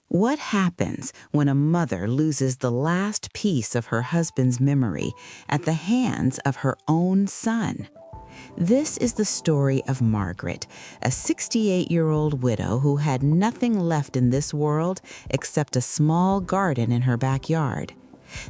What happens when a mother loses the last piece of her husband's memory at the hands of her own son? This is the story of Margaret, a 68-year-old widow who had nothing left in this world except a small garden in her backyard.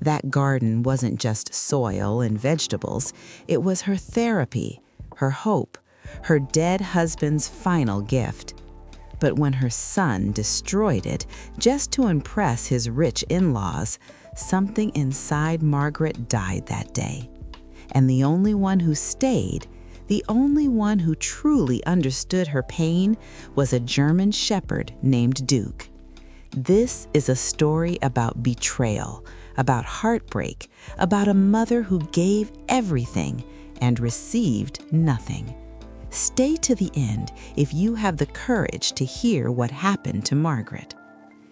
That garden wasn't just soil and vegetables, it was her therapy, her hope, her dead husband's final gift. But when her son destroyed it just to impress his rich in-laws, something inside Margaret died that day. And the only one who stayed, the only one who truly understood her pain, was a German shepherd named Duke. This is a story about betrayal, about heartbreak, about a mother who gave everything and received nothing. Stay to the end if you have the courage to hear what happened to Margaret.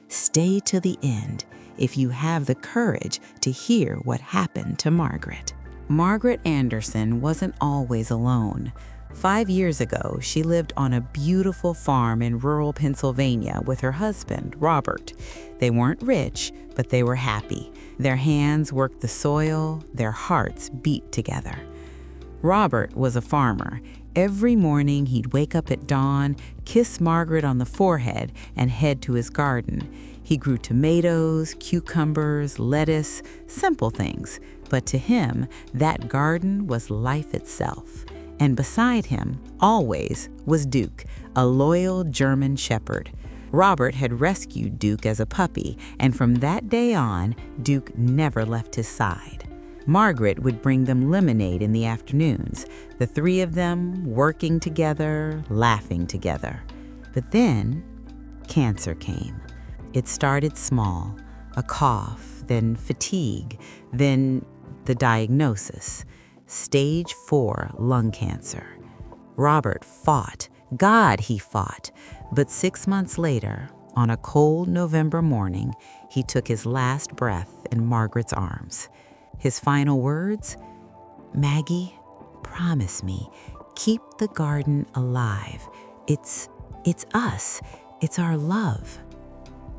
Stay to the end if you have the courage to hear what happened to Margaret. Margaret Anderson wasn't always alone. 5 years ago, she lived on a beautiful farm in rural Pennsylvania with her husband, Robert. They weren't rich, but they were happy. Their hands worked the soil, their hearts beat together. Robert was a farmer. Every morning, he'd wake up at dawn, kiss Margaret on the forehead, and head to his garden. He grew tomatoes, cucumbers, lettuce, simple things. But to him, that garden was life itself. And beside him, always, was Duke, a loyal German shepherd. Robert had rescued Duke as a puppy, and from that day on, Duke never left his side. Margaret would bring them lemonade in the afternoons, the three of them working together, laughing together. But then, cancer came. It started small, a cough, then fatigue, then the diagnosis, stage 4 lung cancer. Robert fought. God, he fought. But 6 months later, on a cold November morning, he took his last breath in Margaret's arms. His final words, "Maggie, promise me, keep the garden alive. It's us. It's our love."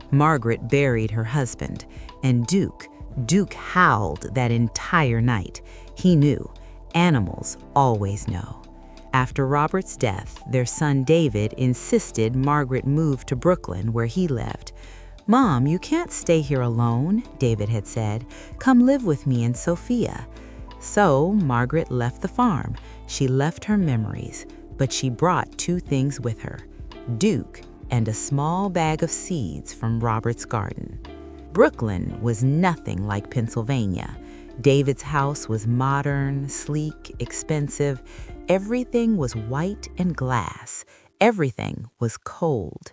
Margaret buried her husband, and Duke howled that entire night. He knew. Animals always know. After Robert's death, their son David insisted Margaret move to Brooklyn, where he lived. "Mom, you can't stay here alone," David had said. "Come live with me and Sophia." So Margaret left the farm. She left her memories, but she brought 2 things with her: Duke and a small bag of seeds from Robert's garden. Brooklyn was nothing like Pennsylvania. David's house was modern, sleek, expensive. Everything was white and glass. Everything was cold.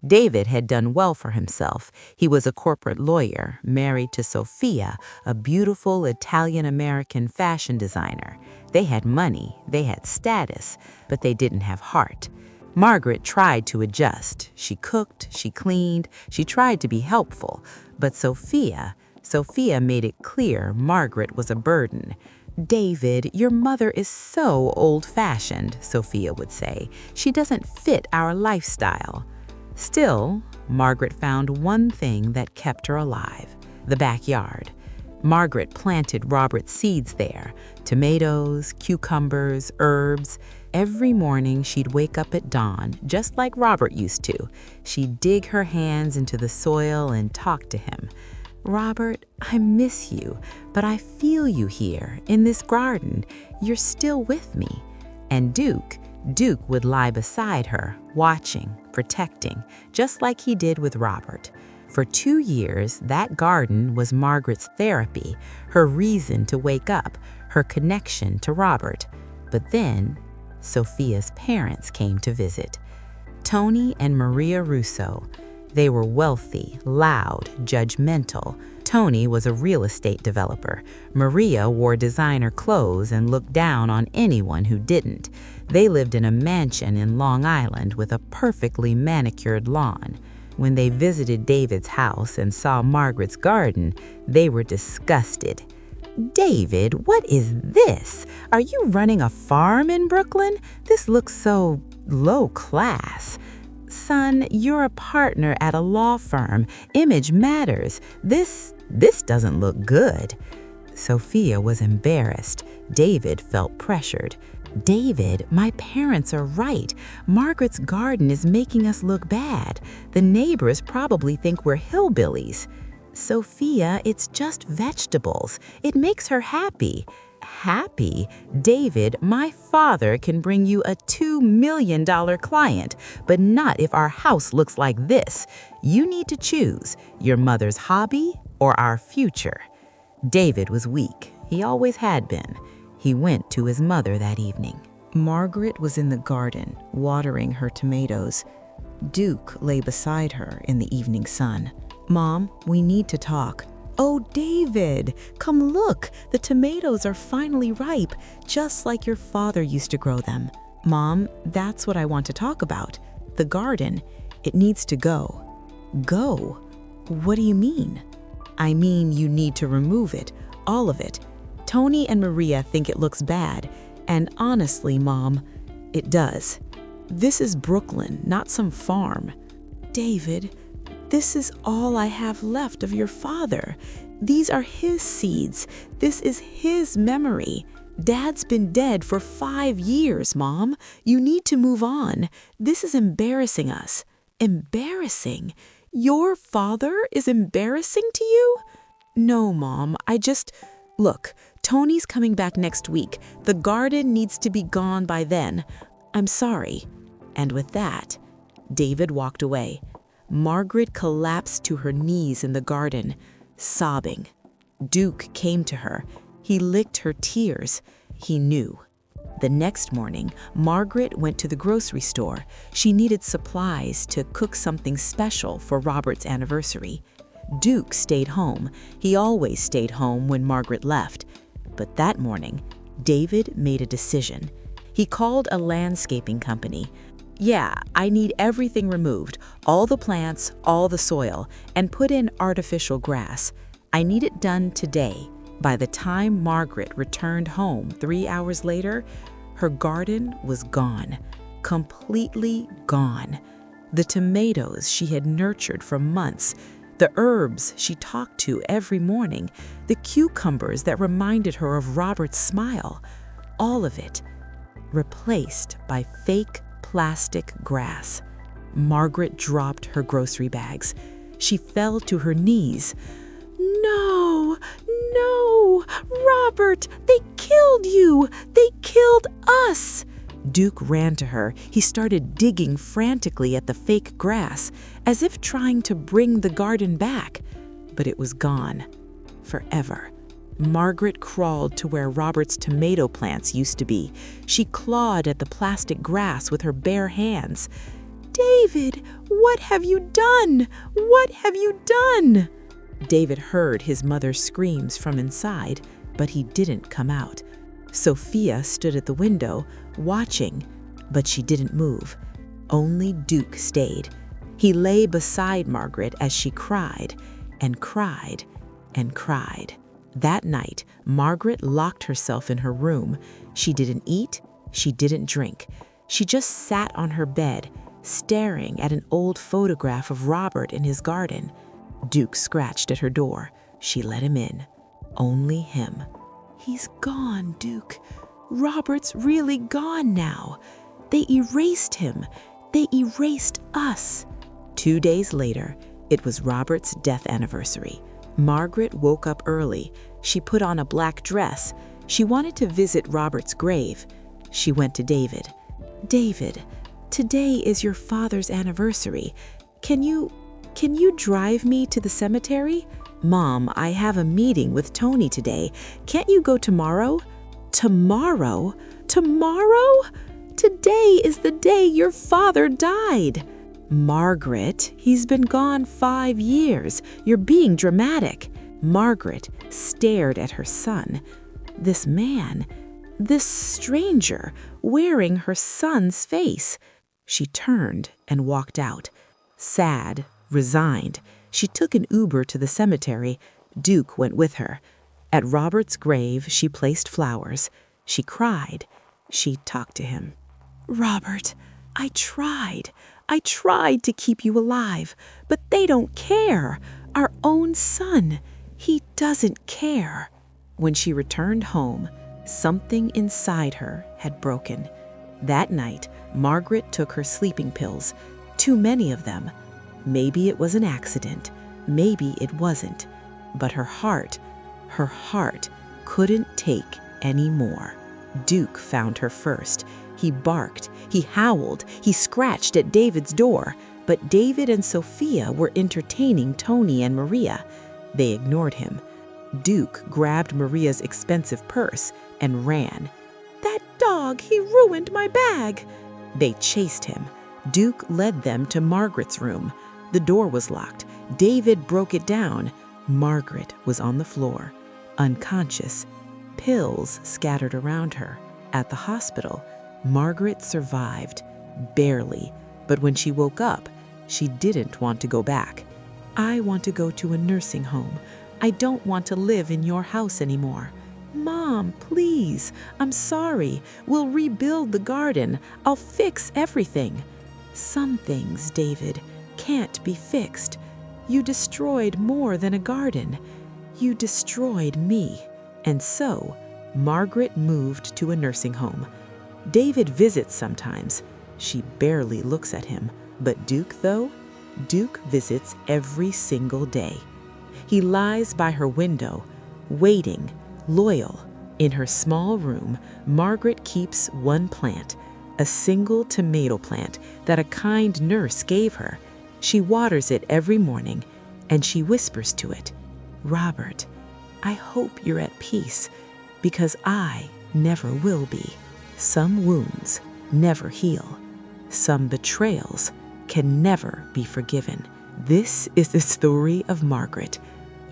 David had done well for himself. He was a corporate lawyer, married to Sophia, a beautiful Italian-American fashion designer. They had money, they had status, but they didn't have heart. Margaret tried to adjust. She cooked, she cleaned, she tried to be helpful. But Sophia made it clear Margaret was a burden. "David, your mother is so old-fashioned," Sophia would say. "She doesn't fit our lifestyle." Still, Margaret found one thing that kept her alive: the backyard. Margaret planted Robert's seeds there: tomatoes, cucumbers, herbs. Every morning she'd wake up at dawn, just like Robert used to. She'd dig her hands into the soil and talk to him. "Robert, I miss you, but I feel you here, in this garden. You're still with me." And Duke would lie beside her, watching, protecting, just like he did with Robert. For 2 years, that garden was Margaret's therapy, her reason to wake up, her connection to Robert. But then, Sophia's parents came to visit. Tony and Maria Russo. They were wealthy, loud, judgmental. Tony was a real estate developer. Maria wore designer clothes and looked down on anyone who didn't. They lived in a mansion in Long Island with a perfectly manicured lawn. When they visited David's house and saw Margaret's garden, they were disgusted. "David, what is this? Are you running a farm in Brooklyn? This looks so low class." Son, you're a partner at a law firm. Image matters. This doesn't look good. Sophia was embarrassed. David felt pressured. David, my parents are right. Margaret's garden is making us look bad. The neighbors probably think we're hillbillies. Sophia, it's just vegetables. It makes her happy. Happy? David, my father can bring you a $2 million client, but not if our house looks like this. You need to choose your mother's hobby or our future. David was weak. He always had been. He went to his mother that evening. Margaret was in the garden, watering her tomatoes. Duke lay beside her in the evening sun. Mom, we need to talk. Oh, David, come look. The tomatoes are finally ripe, just like your father used to grow them. Mom, that's what I want to talk about. The garden. It needs to go. Go? What do you mean? I mean, you need to remove it, all of it. Tony and Maria think it looks bad, and honestly, Mom, it does. This is Brooklyn, not some farm. David, this is all I have left of your father. These are his seeds. This is his memory. Dad's been dead for 5 years, Mom. You need to move on. This is embarrassing us. Embarrassing? Your father is embarrassing to you? No, Mom, Look, Tony's coming back next week. The garden needs to be gone by then. I'm sorry. And with that, David walked away. Margaret collapsed to her knees in the garden, sobbing. Duke came to her. He licked her tears. He knew. The next morning, Margaret went to the grocery store. She needed supplies to cook something special for Robert's anniversary. Duke stayed home. He always stayed home when Margaret left. But that morning, David made a decision. He called a landscaping company. Yeah, I need everything removed, all the plants, all the soil, and put in artificial grass. I need it done today. By the time Margaret returned home 3 hours later, her garden was gone, completely gone. The tomatoes she had nurtured for months, the herbs she talked to every morning, the cucumbers that reminded her of Robert's smile, all of it replaced by fake plastic grass. Margaret dropped her grocery bags. She fell to her knees. No, no, Robert, they killed you. They killed us. Duke ran to her. He started digging frantically at the fake grass, as if trying to bring the garden back. But it was gone. Forever. Margaret crawled to where Robert's tomato plants used to be. She clawed at the plastic grass with her bare hands. David, what have you done? What have you done? David heard his mother's screams from inside, but he didn't come out. Sophia stood at the window, watching, but she didn't move. Only Duke stayed. He lay beside Margaret as she cried and cried and cried. That night, Margaret locked herself in her room. She didn't eat, she didn't drink. She just sat on her bed, staring at an old photograph of Robert in his garden. Duke scratched at her door. She let him in. Only him. He's gone, Duke. Robert's really gone now. They erased him. They erased us. 2 days later, it was Robert's death anniversary. Margaret woke up early. She put on a black dress. She wanted to visit Robert's grave. She went to David. David, today is your father's anniversary. Can you drive me to the cemetery? Mom, I have a meeting with Tony today. Can't you go tomorrow? Tomorrow? Tomorrow? Today is the day your father died. Margaret, he's been gone 5 years. You're being dramatic. Margaret stared at her son. This man, this stranger, wearing her son's face. She turned and walked out. Sad, resigned, she took an Uber to the cemetery. Duke went with her. At Robert's grave, she placed flowers. She cried. She talked to him. Robert, I tried. I tried to keep you alive, but they don't care. Our own son, he doesn't care." When she returned home, something inside her had broken. That night, Margaret took her sleeping pills, too many of them. Maybe it was an accident, maybe it wasn't, but her heart couldn't take any more. Duke found her first. He barked, he howled, he scratched at David's door, but David and Sophia were entertaining Tony and Maria. They ignored him. Duke grabbed Maria's expensive purse and ran. "That dog, he ruined my bag." They chased him. Duke led them to Margaret's room. The door was locked. David broke it down. Margaret was on the floor, unconscious, pills scattered around her. At the hospital, Margaret survived, barely, but when she woke up, she didn't want to go back. "I want to go to a nursing home. I don't want to live in your house anymore." "Mom, please, I'm sorry. We'll rebuild the garden. I'll fix everything." "Some things, David, can't be fixed. You destroyed more than a garden. You destroyed me." And so, Margaret moved to a nursing home. David visits sometimes. She barely looks at him. But Duke, though? Duke visits every single day. He lies by her window, waiting, loyal. In her small room, Margaret keeps one plant, a single tomato plant that a kind nurse gave her. She waters it every morning, and she whispers to it, "Robert, I hope you're at peace, because I never will be." Some wounds never heal. Some betrayals can never be forgiven. This is the story of Margaret,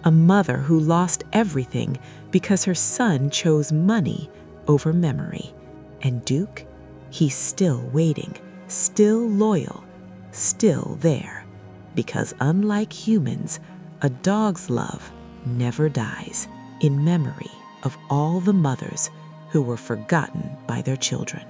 a mother who lost everything because her son chose money over memory. And Duke, he's still waiting, still loyal, still there. Because unlike humans, a dog's love never dies, in memory of all the mothers who were forgotten by their children.